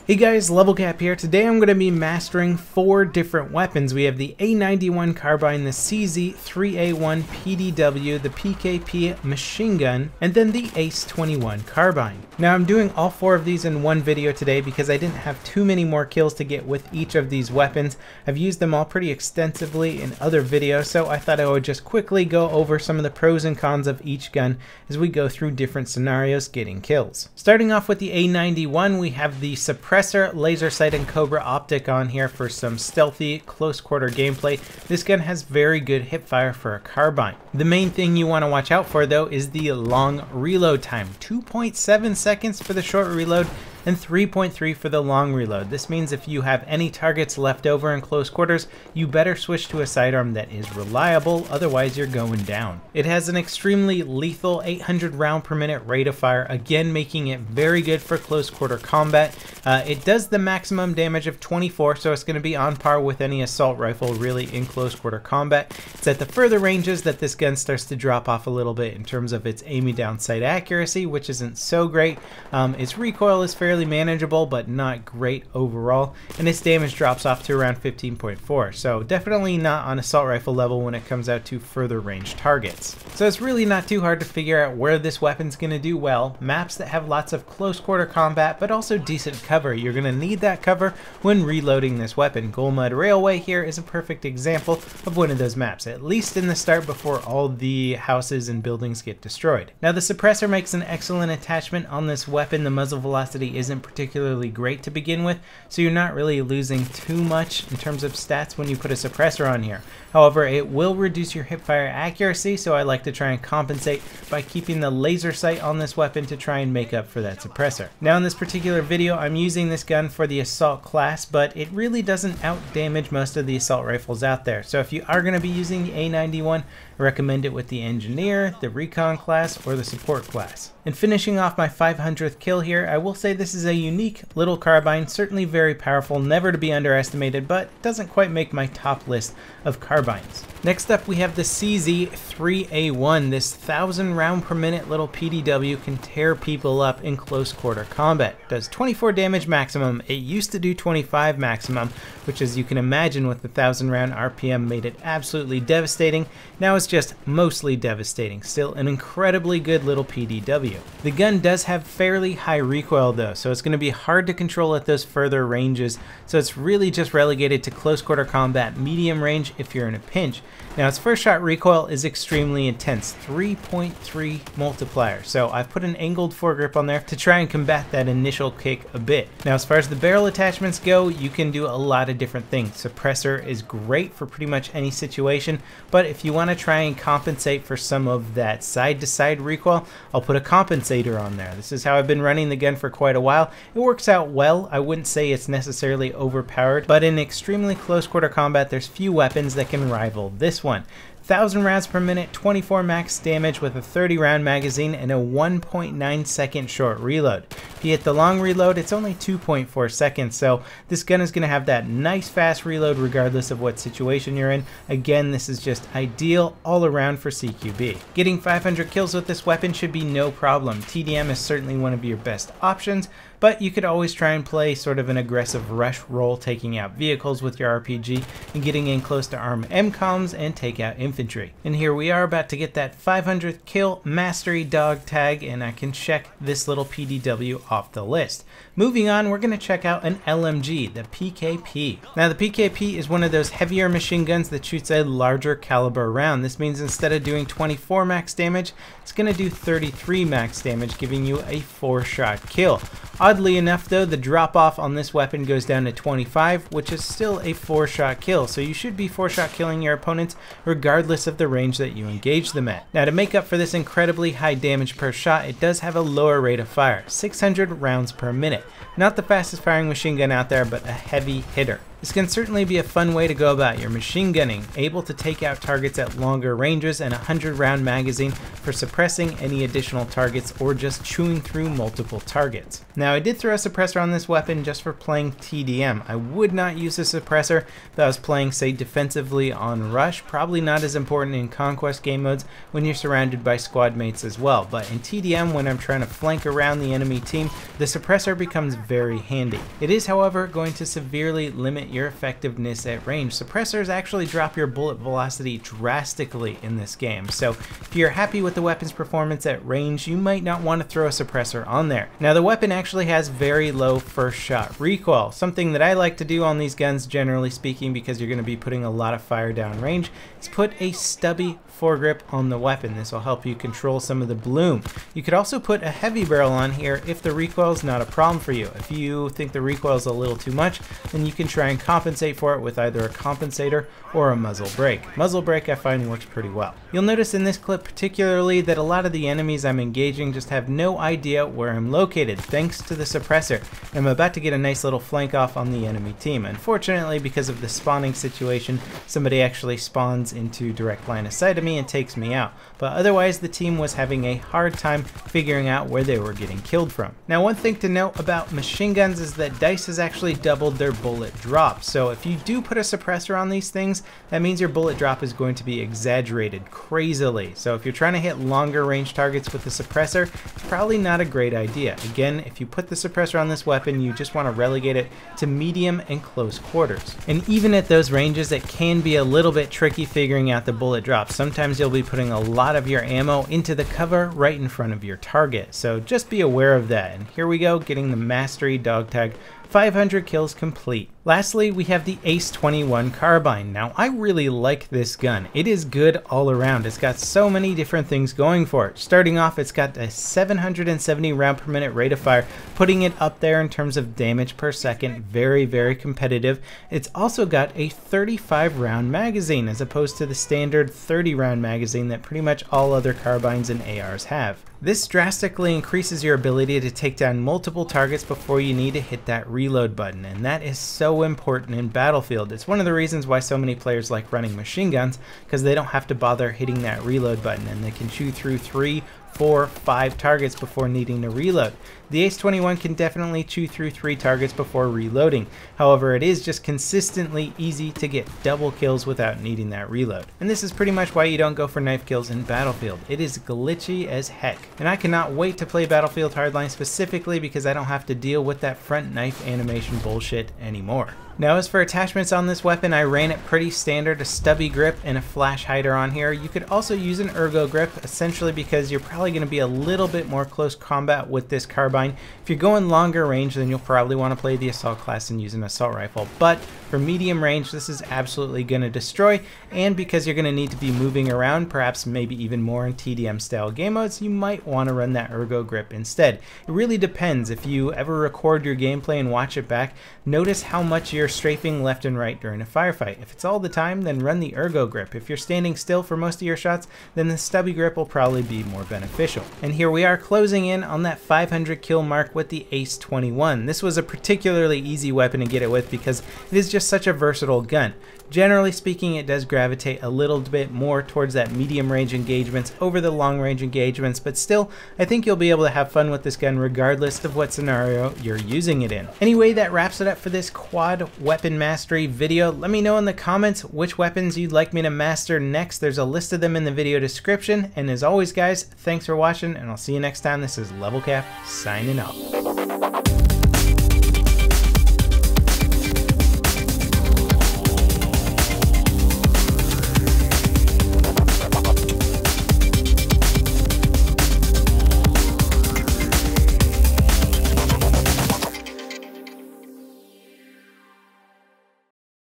Hey guys, LevelCap here. Today I'm going to be mastering 4 different weapons. We have the A-91 Carbine, the CZ-3A1 PDW, the PKP machine gun, and then the ACE-21 Carbine. Now I'm doing all 4 of these in one video today because I didn't have too many more kills to get with each of these weapons. I've used them all pretty extensively in other videos, so I thought I would just quickly go over some of the pros and cons of each gun as we go through different scenarios getting kills. Starting off with the A-91, we have the suppressor, laser sight, and cobra optic on here for some stealthy close quarter gameplay. This gun has very good hip fire for a carbine. The main thing you want to watch out for though is the long reload time. 2.7 seconds for the short reload and 3.3 for the long reload. This means if you have any targets left over in close quarters, you better switch to a sidearm that is reliable, otherwise you're going down. It has an extremely lethal 800 round per minute rate of fire, again making it very good for close quarter combat. It does the maximum damage of 24, so it's going to be on par with any assault rifle really in close quarter combat. It's at the further ranges that this gun starts to drop off a little bit in terms of its aiming down sight accuracy, which isn't so great. Its recoil is fairly manageable but not great overall, and its damage drops off to around 15.4, so definitely not on assault rifle level when it comes out to further range targets. So it's really not too hard to figure out where this weapon's going to do well. Maps that have lots of close quarter combat but also decent cover. You're going to need that cover when reloading this weapon. Golmud Railway here is a perfect example of one of those maps, at least in the start before all the houses and buildings get destroyed. Now the suppressor makes an excellent attachment on this weapon. The muzzle velocity isn't particularly great to begin with, so you're not really losing too much in terms of stats when you put a suppressor on here. However, it will reduce your hipfire accuracy, so I like to try and compensate by keeping the laser sight on this weapon to try and make up for that suppressor. Now in this particular video, I'm using this gun for the assault class, but it really doesn't out damage most of the assault rifles out there. So if you are going to be using the A-91, I recommend it with the engineer, the recon class, or the support class. And finishing off my 500th kill here, I will say this is a unique little carbine, certainly very powerful, never to be underestimated, but doesn't quite make my top list of carbines. Next up we have the CZ-3A1. This 1000 round per minute little PDW can tear people up in close quarter combat. It does 24 damage maximum. It used to do 25 maximum, which as you can imagine with the 1000 round RPM made it absolutely devastating. Now it's just mostly devastating. Still an incredibly good little PDW. The gun does have fairly high recoil though, so it's going to be hard to control at those further ranges, so it's really just relegated to close quarter combat medium range if you're in a pinch. Now its first shot recoil is extremely intense, 3.3 multiplier, so I've put an angled foregrip on there to try and combat that initial kick a bit. Now as far as the barrel attachments go, you can do a lot of different things. Suppressor is great for pretty much any situation, but if you want to try and compensate for some of that side to side recoil, I'll put a compensator on there. This is how I've been running the gun for quite a while. It works out well. I wouldn't say it's necessarily overpowered, but in extremely close quarter combat, there's few weapons that can rival this one. 1000 rounds per minute, 24 max damage with a 30 round magazine and a 1.9 second short reload. If you hit the long reload, it's only 2.4 seconds, so this gun is going to have that nice fast reload regardless of what situation you're in. Again, this is just ideal all around for CQB. Getting 500 kills with this weapon should be no problem. TDM is certainly one of your best options, but you could always try and play sort of an aggressive rush role, taking out vehicles with your RPG and getting in close to arm MCOMs and take out infantry. And here we are about to get that 500th kill mastery dog tag, and I can check this little PDW off the list. Moving on, we're going to check out an LMG, the PKP. Now the PKP is one of those heavier machine guns that shoots a larger caliber round. This means instead of doing 24 max damage, it's going to do 33 max damage, giving you a 4-shot kill. Oddly enough though, the drop off on this weapon goes down to 25, which is still a 4-shot kill, so you should be 4-shot killing your opponents regardless of the range that you engage them at. Now to make up for this incredibly high damage per shot, it does have a lower rate of fire, 600 rounds per minute. Not the fastest firing machine gun out there, but a heavy hitter. This can certainly be a fun way to go about your machine gunning, able to take out targets at longer ranges, and a 100-round magazine for suppressing any additional targets or just chewing through multiple targets. Now I did throw a suppressor on this weapon just for playing TDM. I would not use a suppressor if I was playing, say, defensively on rush. Probably not as important in conquest game modes when you're surrounded by squad mates as well, but in TDM when I'm trying to flank around the enemy team, game, the suppressor becomes very handy. It is, however, going to severely limit your effectiveness at range. Suppressors actually drop your bullet velocity drastically in this game, so if you're happy with the weapon's performance at range, you might not want to throw a suppressor on there. Now, the weapon actually has very low first shot recoil, something that I like to do on these guns generally speaking because you're going to be putting a lot of fire down range, is put a stubby foregrip on the weapon. This will help you control some of the bloom. You could also put a heavy barrel on here if the recoil is not a problem for you. If you think the recoil is a little too much, then you can try and compensate for it with either a compensator or a muzzle brake. Muzzle brake I find works pretty well. You'll notice in this clip particularly that a lot of the enemies I'm engaging just have no idea where I'm located thanks to the suppressor. I'm about to get a nice little flank off on the enemy team. Unfortunately, because of the spawning situation, somebody actually spawns into direct line of sight of me and takes me out, but otherwise the team was having a hard time figuring out where they were getting killed from. Now, one thing to note about machine guns is that DICE has actually doubled their bullet drop, so if you do put a suppressor on these things, that means your bullet drop is going to be exaggerated crazily. So if you're trying to hit longer range targets with the suppressor, it's probably not a great idea. Again, if you put the suppressor on this weapon, you just want to relegate it to medium and close quarters. And even at those ranges, it can be a little bit tricky figuring out the bullet drop. Sometimes you'll be putting a lot of your ammo into the cover right in front of your target, so just be aware of that. And here we go, getting the mastery dog tag. 500 kills complete. Lastly, we have the ACE-21 Carbine. Now, I really like this gun. It is good all around. It's got so many different things going for it. Starting off, it's got a 770 round per minute rate of fire, putting it up there in terms of damage per second. Very, very competitive. It's also got a 35 round magazine as opposed to the standard 30 round magazine that pretty much all other carbines and ARs have. This drastically increases your ability to take down multiple targets before you need to hit that reload button, and that is so important in Battlefield. It's one of the reasons why so many players like running machine guns, because they don't have to bother hitting that reload button and they can chew through 3, 4, 5 targets before needing to reload. The ACE-21 can definitely chew through 3 targets before reloading. However, it is just consistently easy to get double kills without needing that reload. And this is pretty much why you don't go for knife kills in Battlefield. It is glitchy as heck. And I cannot wait to play Battlefield Hardline specifically because I don't have to deal with that front knife animation bullshit anymore. Now, as for attachments on this weapon, I ran it pretty standard, a stubby grip and a flash hider on here. You could also use an ergo grip, essentially because you're probably going to be a little bit more close combat with this carbine. If you're going longer range, then you'll probably want to play the assault class and use an assault rifle. But for medium range, this is absolutely going to destroy, and because you're going to need to be moving around, perhaps maybe even more in TDM style game modes, you might want to run that ergo grip instead. It really depends. If you ever record your gameplay and watch it back, notice how much you're strafing left and right during a firefight. If it's all the time, then run the ergo grip. If you're standing still for most of your shots, then the stubby grip will probably be more beneficial. And here we are closing in on that 500 kill mark with the ACE-21. This was a particularly easy weapon to get it with because it is just such a versatile gun. Generally speaking, it does gravitate a little bit more towards that medium range engagements over the long range engagements, but still, I think you'll be able to have fun with this gun regardless of what scenario you're using it in. Anyway, that wraps it up for this quad weapon mastery video. Let me know in the comments which weapons you'd like me to master next. There's a list of them in the video description, and as always guys, thanks for watching, and I'll see you next time. This is LevelCap signing off.